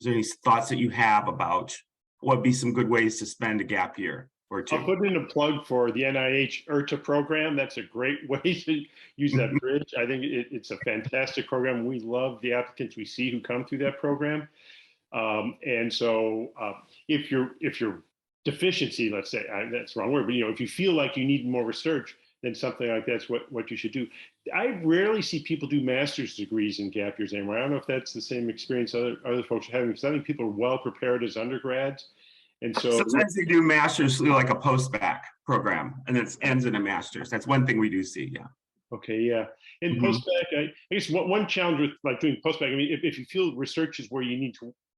Is there any thoughts that you have about what would be some good ways to spend a gap year or two? I'll put in a plug for the NIH IRTA program. That's a great way to use that bridge. I think it's a fantastic program. We love the applicants we see who come through that program. And so if your deficiency, let's say, that's the wrong word, but if you feel like you need more research, then something like that's what you should do. I rarely see people do master's degrees in gap years anymore. I don't know if that's the same experience other folks are having, because I think people are well prepared as undergrads. And so sometimes they do masters like a post-bac program, and it ends in a master's. That's one thing we do see, yeah. Okay, yeah. And post-bac, I guess one challenge with like doing post-bac, I mean, if you feel research is where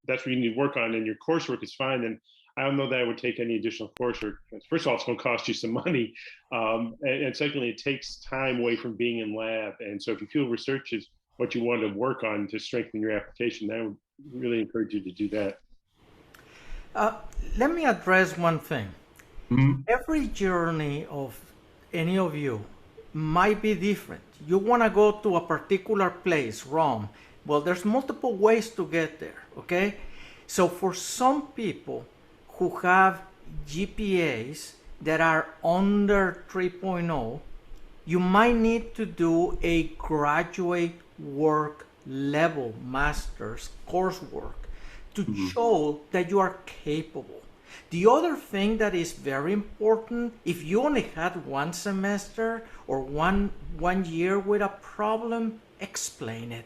that's where you need to work on, and your coursework is fine, then I don't know that I would take any additional coursework. First of all, it's going to cost you some money. And secondly, it takes time away from being in lab. And so if you feel research is what you want to work on to strengthen your application, I would really encourage you to do that. Let me address one thing. Mm-hmm. Every journey of any of you might be different. You want to go to a particular place, Rome. Well, there's multiple ways to get there, okay? So for some people who have GPAs that are under 3.0, you might need to do a graduate work level master's coursework to show that you are capable. The other thing that is very important, if you only had one semester or one year with a problem, explain it.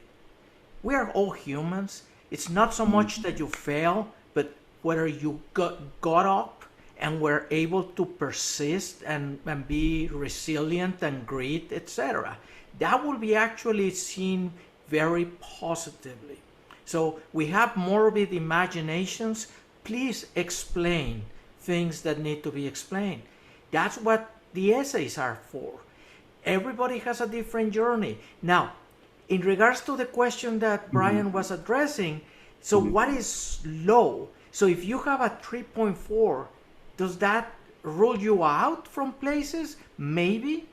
We are all humans. It's not so much that you fail, but whether you got up and were able to persist and be resilient and grit, etc. That will be actually seen very positively. So we have morbid imaginations. Please explain things that need to be explained. That's what the essays are for. Everybody has a different journey. Now, in regards to the question that Brian was addressing, so what is low? So if you have a 3.4, does that rule you out from places? Maybe.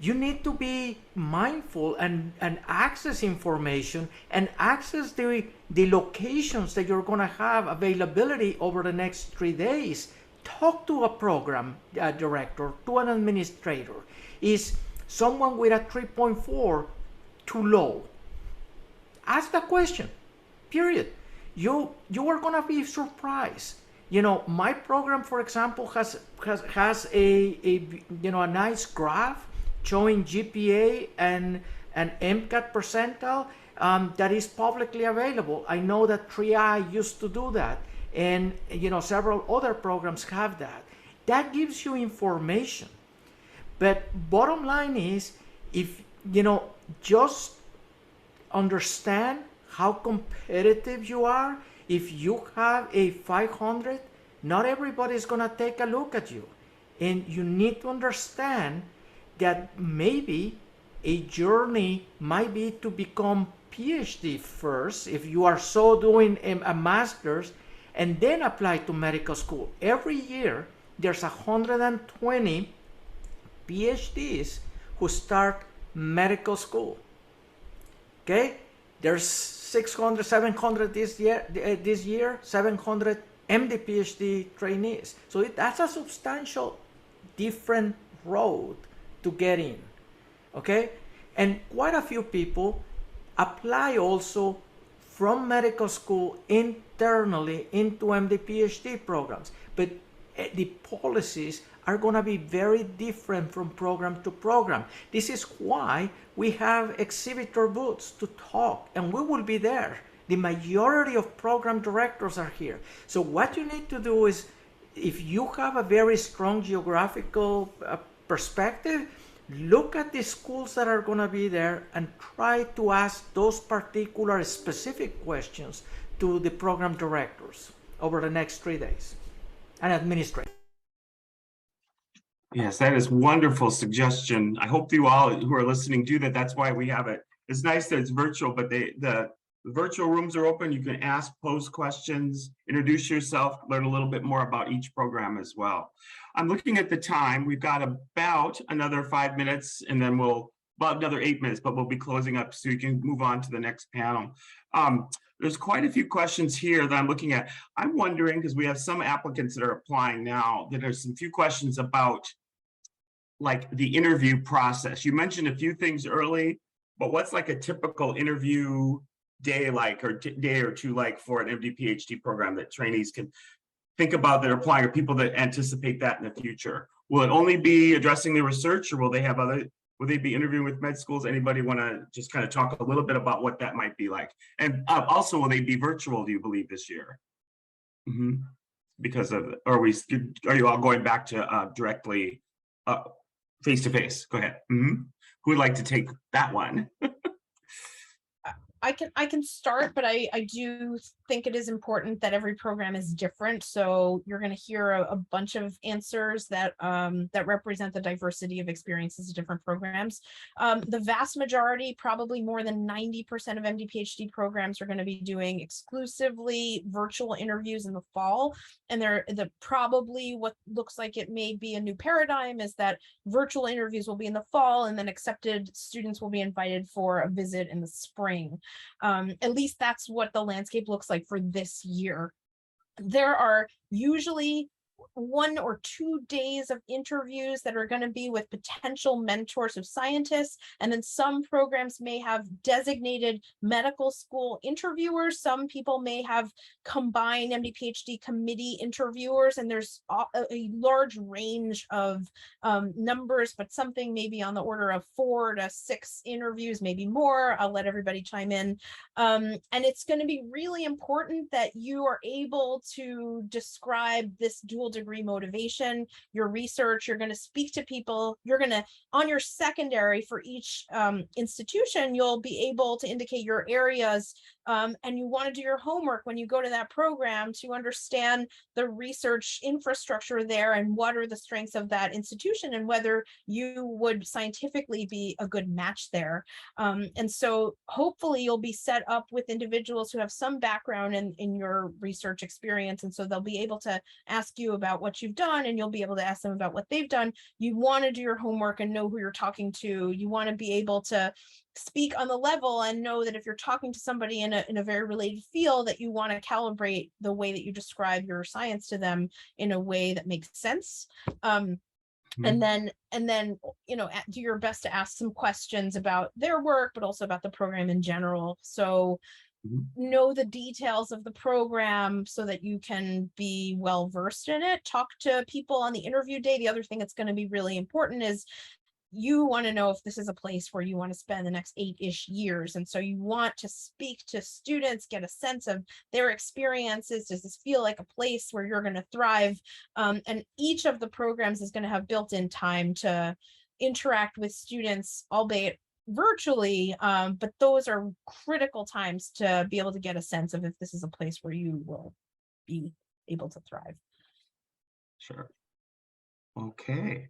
You need to be mindful and access information and access the locations that you're going to have availability over the next 3 days. Talk to a program director, to an administrator. Is someone with a 3.4 too low? Ask the question, period. You are going to be surprised. My program, for example, has a nice graph showing GPA and an MCAT percentile that is publicly available. I know that 3I used to do that, and several other programs have that. That gives you information. But bottom line is, if just understand how competitive you are. If you have a 500, not everybody is going to take a look at you. And you need to understand that maybe a journey might be to become PhD first, if you are so doing a master's, and then apply to medical school. Every year, there's 120 PhDs who start medical school. Okay, there's 600, 700 this year, 700 MD PhD trainees. So that's a substantial different road to get in. Okay, and quite a few people apply also from medical school internally into MD PhD programs, but the policies are going to be very different from program to program. This is why we have exhibitor booths to talk, and we will be there. The majority of program directors are here. So what you need to do is, if you have a very strong geographical perspective, look at the schools that are going to be there and try to ask those particular specific questions to the program directors over the next 3 days and administrators. Yes, that is wonderful suggestion. I hope you all who are listening do that. That's why we have it. It's nice that it's virtual, but the virtual rooms are open. You can ask, pose questions, introduce yourself, learn a little bit more about each program as well. I'm looking at the time. We've got about another 5 minutes, and then about another 8 minutes, but we'll be closing up so you can move on to the next panel. There's quite a few questions here that I'm looking at. I'm wondering, because we have some applicants that are applying now, that there's some few questions about like the interview process. You mentioned a few things early, but what's like a typical interview day like, or day or two like for an MD PhD program that trainees can think about that are applying, or people that anticipate that in the future? Will it only be addressing the research, or will they be interviewing with med schools? Anybody want to just kind of talk a little bit about what that might be like? And also, will they be virtual, do you believe, this year? Because of, are you all going back to directly face-to-face? Go ahead. Who would like to take that one? I can start, but I do think it is important that every program is different. So you're going to hear a bunch of answers that that represent the diversity of experiences of different programs. The vast majority, probably more than 90% of MD PhD programs, are going to be doing exclusively virtual interviews in the fall. And probably what looks like it may be a new paradigm is that virtual interviews will be in the fall, and then accepted students will be invited for a visit in the spring. At least that's what the landscape looks like for this year. There are usually 1 or 2 days of interviews that are going to be with potential mentors of scientists, and then some programs may have designated medical school interviewers. Some people may have combined MD PhD committee interviewers, and there's a large range of numbers, but something maybe on the order of 4 to 6 interviews, maybe more. I'll let everybody chime in. And it's going to be really important that you are able to describe this dual degree motivation, your research. You're going to speak to people. You're going to, on your secondary for each institution, you'll be able to indicate your areas, and you want to do your homework when you go to that program to understand the research infrastructure there and what are the strengths of that institution and whether you would scientifically be a good match there. And so hopefully you'll be set up with individuals who have some background in your research experience, and so they'll be able to ask you about what you've done, and you'll be able to ask them about what they've done. You want to do your homework and know who you're talking to. You want to be able to speak on the level and know that if you're talking to somebody in a very related field, that you want to calibrate the way that you describe your science to them in a way that makes sense. And then do your best to ask some questions about their work, but also about the program in general. So know the details of the program so that you can be well versed in it. Talk to people on the interview day. The other thing that's going to be really important is you want to know if this is a place where you want to spend the next 8-ish years. And so you want to speak to students, get a sense of their experiences. Does this feel like a place where you're going to thrive? And each of the programs is going to have built-in time to interact with students, albeit virtually, but those are critical times to be able to get a sense of if this is a place where you will be able to thrive. Sure. Okay.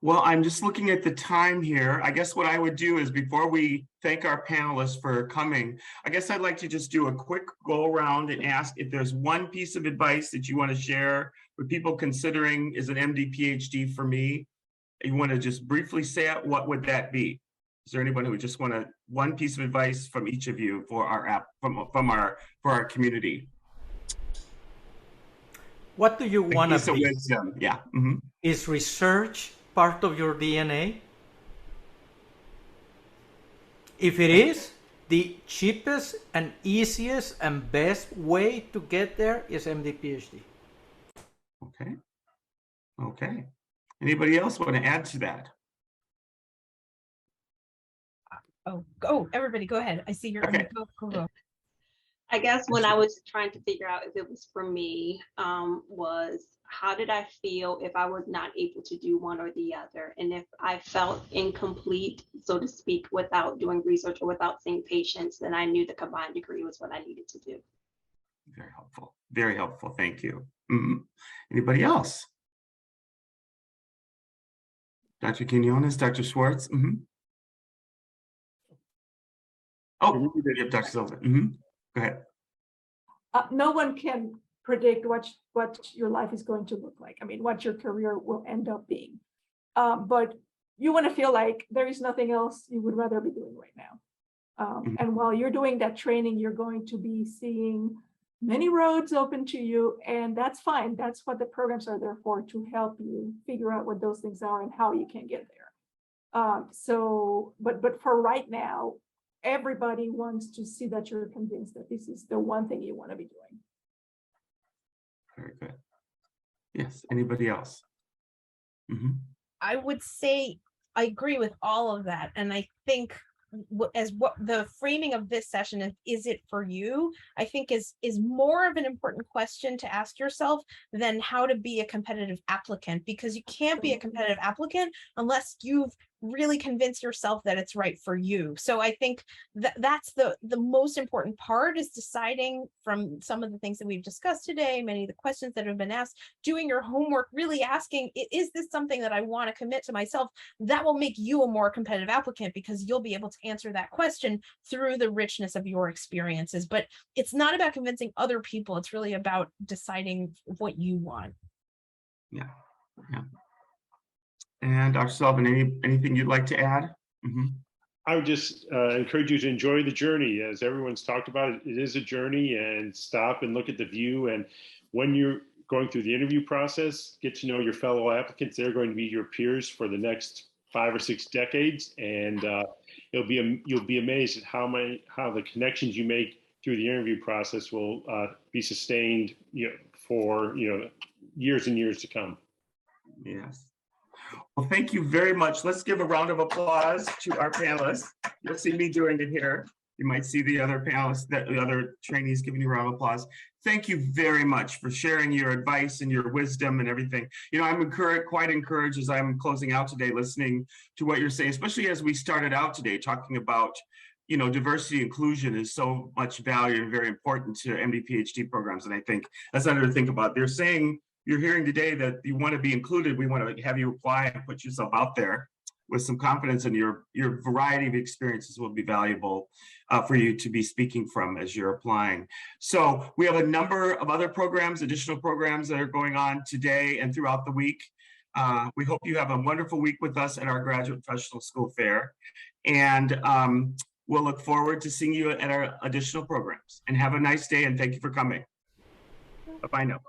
Well, I'm just looking at the time here. I guess what I would do is, before we thank our panelists for coming, I guess I'd like to just do a quick go around and ask if there's one piece of advice that you want to share with people considering, is an MD PhD for me? You want to just briefly say it, what would that be? Is there anyone who would just want one piece of advice from each of you for our app, for our community? What do you want to be? Wisdom. Yeah. Mm-hmm. Is research part of your DNA? If it is, the cheapest and easiest and best way to get there is MD PhD. Okay. Okay. Anybody else want to add to that? Oh, everybody go ahead. I see you're okay. Go. I guess when I was trying to figure out if it was for me, was how did I feel if I was not able to do one or the other? And if I felt incomplete, so to speak, without doing research or without seeing patients, then I knew the combined degree was what I needed to do. Very helpful. Very helpful. Thank you. Mm-hmm. Anybody else? Dr. Quinones, Dr. Swartz? Mm-hmm. Oh, you have Dr. Sullivan. Mm-hmm. Go ahead. No one can predict what your life is going to look like. I mean, what your career will end up being. But you want to feel like there is nothing else you would rather be doing right now. And while you're doing that training, you're going to be seeing many roads open to you, and that's fine. That's what the programs are there for, to help you figure out what those things are and how you can get there. But for right now, everybody wants to see that you're convinced that this is the one thing you want to be doing. Very good. Yes. Anybody else? Mm-hmm. I would say I agree with all of that. And I think what the framing of this session is it for you, I think is more of an important question to ask yourself than how to be a competitive applicant, because you can't be a competitive applicant unless you've really convince yourself that it's right for you. So I think that's the most important part, is deciding from some of the things that we've discussed today, many of the questions that have been asked, doing your homework, really asking, is this something that I want to commit to myself? That will make you a more competitive applicant, because you'll be able to answer that question through the richness of your experiences. But it's not about convincing other people. It's really about deciding what you want. Yeah. Yeah. And Dr. Sullivan, anything you'd like to add? Mm-hmm. I would just encourage you to enjoy the journey. As everyone's talked about, it is a journey, and stop and look at the view. And when you're going through the interview process, get to know your fellow applicants. They're going to be your peers for the next 5 or 6 decades. And you'll be amazed at how the connections you make through the interview process will be sustained, for years and years to come. Yes. Well, thank you very much. Let's give a round of applause to our panelists. You'll see me doing it here. You might see the other panelists, the other trainees giving you a round of applause. Thank you very much for sharing your advice and your wisdom and everything. I'm quite encouraged as I'm closing out today, listening to what you're saying, especially as we started out today talking about, diversity inclusion is so much value and very important to MD PhD programs. And I think that's another to think about. They're saying, you're hearing today that you want to be included. We want to have you apply and put yourself out there with some confidence, and your variety of experiences will be valuable for you to be speaking from as you're applying. So we have a number of other programs, additional programs that are going on today and throughout the week. We hope you have a wonderful week with us at our Graduate Professional School Fair. And we'll look forward to seeing you at our additional programs. And have a nice day, and thank you for coming. Bye-bye now.